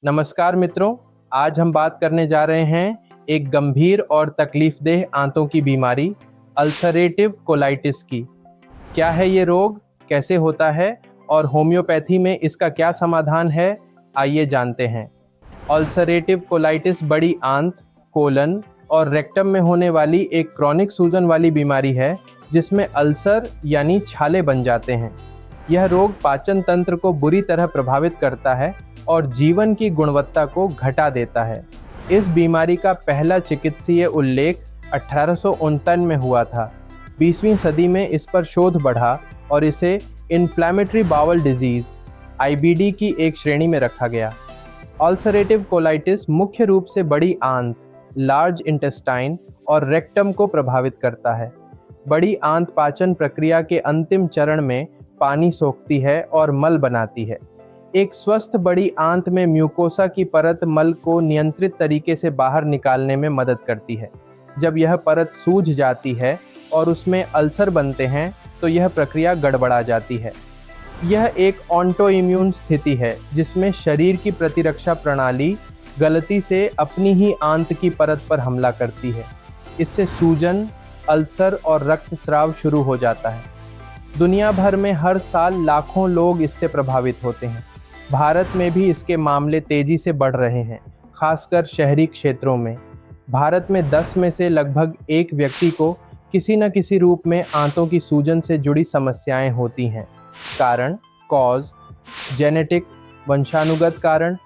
नमस्कार मित्रों, आज हम बात करने जा रहे हैं एक गंभीर और तकलीफदेह आंतों की बीमारी अल्सरेटिव कोलाइटिस की। क्या है ये रोग, कैसे होता है और होम्योपैथी में इसका क्या समाधान है, आइए जानते हैं। अल्सरेटिव कोलाइटिस बड़ी आंत, कोलन और रेक्टम में होने वाली एक क्रॉनिक सूजन वाली बीमारी है जिसमें अल्सर यानी छाले बन जाते हैं। यह रोग पाचन तंत्र को बुरी तरह प्रभावित करता है और जीवन की गुणवत्ता को घटा देता है। इस बीमारी का पहला चिकित्सीय उल्लेख 1859 में हुआ था। 20वीं सदी में इस पर शोध बढ़ा और इसे इन्फ्लेमेटरी बाउल डिजीज (IBD) की एक श्रेणी में रखा गया। अल्सरेटिव कोलाइटिस मुख्य रूप से बड़ी आंत, लार्ज इंटेस्टाइन और रेक्टम को प्रभावित करता है। बड़ी आंत पाचन प्रक्रिया के अंतिम चरण में पानी सोखती है और मल बनाती है। एक स्वस्थ बड़ी आंत में म्यूकोसा की परत मल को नियंत्रित तरीके से बाहर निकालने में मदद करती है। जब यह परत सूज जाती है और उसमें अल्सर बनते हैं तो यह प्रक्रिया गड़बड़ा जाती है। यह एक ऑटोइम्यून स्थिति है जिसमें शरीर की प्रतिरक्षा प्रणाली गलती से अपनी ही आंत की परत पर हमला करती है। इससे सूजन, अल्सर और रक्तस्राव शुरू हो जाता है। दुनिया भर में हर साल लाखों लोग इससे प्रभावित होते हैं। भारत में भी इसके मामले तेजी से बढ़ रहे हैं, खासकर शहरी क्षेत्रों में। भारत में 10 में से लगभग एक व्यक्ति को किसी न किसी रूप में आंतों की सूजन से जुड़ी समस्याएं होती हैं। कारण, कॉज, जेनेटिक वंशानुगत कारण,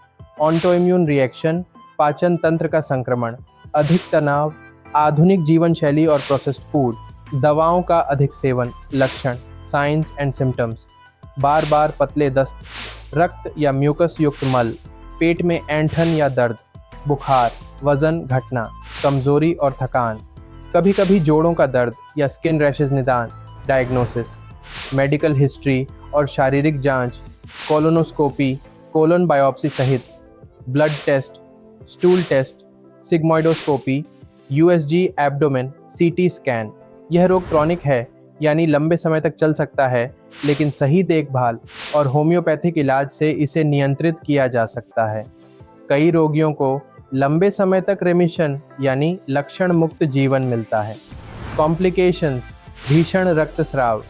ऑटोइम्यून रिएक्शन, पाचन तंत्र का संक्रमण, अधिक तनाव, आधुनिक जीवन शैली और प्रोसेस्ड फूड, दवाओं का अधिक सेवन। लक्षण, साइंस एंड सिम्टम्स: बार बार पतले दस्त, रक्त या म्यूकस युक्त मल, पेट में ऐंठन या दर्द, बुखार, वजन घटना, कमजोरी और थकान, कभी कभी जोड़ों का दर्द या स्किन रैशेज। निदान, डायग्नोसिस, मेडिकल हिस्ट्री और शारीरिक जांच, कोलोनोस्कोपी, कोलन बायोप्सी सहित, blood test, stool test, sigmoidoscopy, USG abdomen, CT scan. यह रोग क्रॉनिक है यानी लंबे समय तक चल सकता है, लेकिन सही देखभाल और होम्योपैथिक इलाज से इसे नियंत्रित किया जा सकता है। कई रोगियों को लंबे समय तक रेमिशन यानी लक्षण मुक्त जीवन मिलता है। कॉम्प्लिकेशंस: भीषण रक्तस्राव,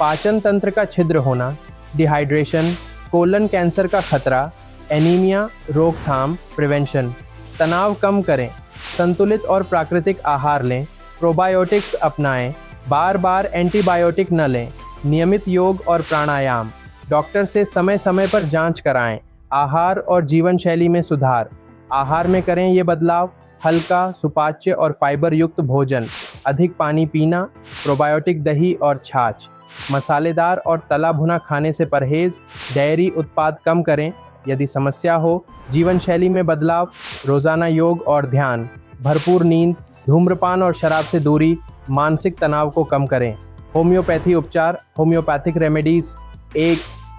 पाचन तंत्र का छिद्र होना, डिहाइड्रेशन, कोलन कैंसर का खतरा, एनीमिया, रोकथाम, प्रिवेंशन। तनाव कम करें, संतुलित और प्राकृतिक आहार लें, प्रोबायोटिक्स अपनाएं, बार बार एंटीबायोटिक न लें, नियमित योग और प्राणायाम, डॉक्टर से समय समय पर जांच कराएं। आहार और जीवन शैली में सुधार: आहार में करें ये बदलाव: हल्का, सुपाच्य और फाइबर युक्त भोजन, अधिक पानी पीना, प्रोबायोटिक दही और छाछ, मसालेदार और तला भुना खाने से परहेज, डेयरी उत्पाद कम करें। यदि समस्या हो, जीवन शैली में बदलाव, रोजाना योग और ध्यान, भरपूर नींद, धूम्रपान और शराब से दूरी, मानसिक तनाव को कम करें। होम्योपैथी उपचार: होम्योपैथिक रेमेडीज: 1.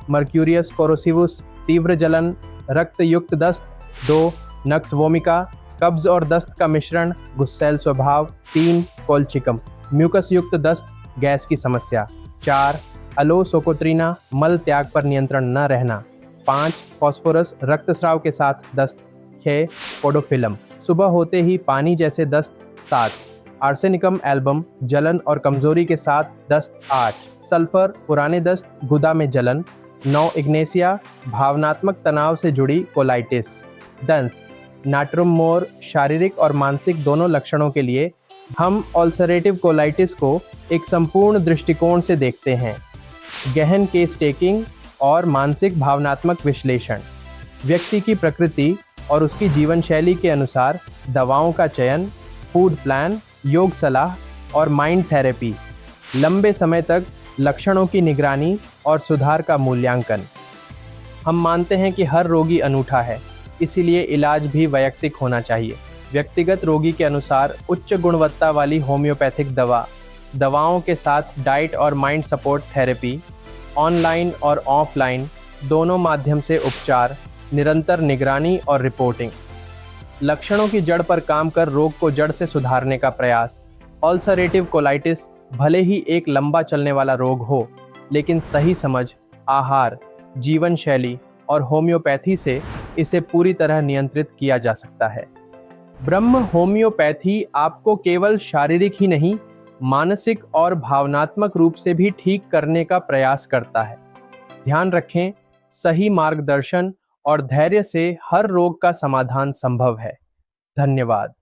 मर्क्यूरियस कोरोसिवुस, तीव्र जलन, रक्त युक्त दस्त। 2. नक्स वोमिका, कब्ज और दस्त का मिश्रण, गुस्सैल स्वभाव। 3. कोलचिकम, म्यूकस युक्त दस्त, गैस की समस्या। 4. अलोसोकोत्रीना, मल त्याग पर नियंत्रण न रहना। 5. फॉस्फोरस, रक्तस्राव के साथ दस्त। 6. पोडोफिलम, सुबह होते ही पानी जैसे दस्त। 7. आर्सेनिकम एल्बम, जलन और कमजोरी के साथ दस्त। 8. सल्फर, पुराने दस्त, गुदा में जलन। 9. इग्नेसिया, भावनात्मक तनाव से जुड़ी कोलाइटिस। 10. नाट्रुम मोर, शारीरिक और मानसिक दोनों लक्षणों के लिए हम अल्सरेटिव कोलाइटिस को एक संपूर्ण दृष्टिकोण से देखते हैं। गहन केस टेकिंग और मानसिक भावनात्मक विश्लेषण, व्यक्ति की प्रकृति और उसकी जीवन शैली के अनुसार दवाओं का चयन, फूड प्लान, योग सलाह और माइंड थेरेपी, लंबे समय तक लक्षणों की निगरानी और सुधार का मूल्यांकन। हम मानते हैं कि हर रोगी अनूठा है, इसीलिए इलाज भी वैयक्तिक होना चाहिए। व्यक्तिगत रोगी के अनुसार उच्च गुणवत्ता वाली होम्योपैथिक दवाओं के साथ डाइट और माइंड सपोर्ट थेरेपी, ऑनलाइन और ऑफलाइन दोनों माध्यम से उपचार, निरंतर निगरानी और रिपोर्टिंग। लक्षणों की जड़ पर काम कर रोग को जड़ से सुधारने का प्रयास। अल्सरेटिव कोलाइटिस भले ही एक लंबा चलने वाला रोग हो, लेकिन सही समझ, आहार, जीवन शैली और होम्योपैथी से इसे पूरी तरह नियंत्रित किया जा सकता है। ब्रह्म होम्योपैथी आपको केवल शारीरिक ही नहीं, मानसिक और भावनात्मक रूप से भी ठीक करने का प्रयास करता है। ध्यान रखें, सही मार्गदर्शन और धैर्य से हर रोग का समाधान संभव है। धन्यवाद।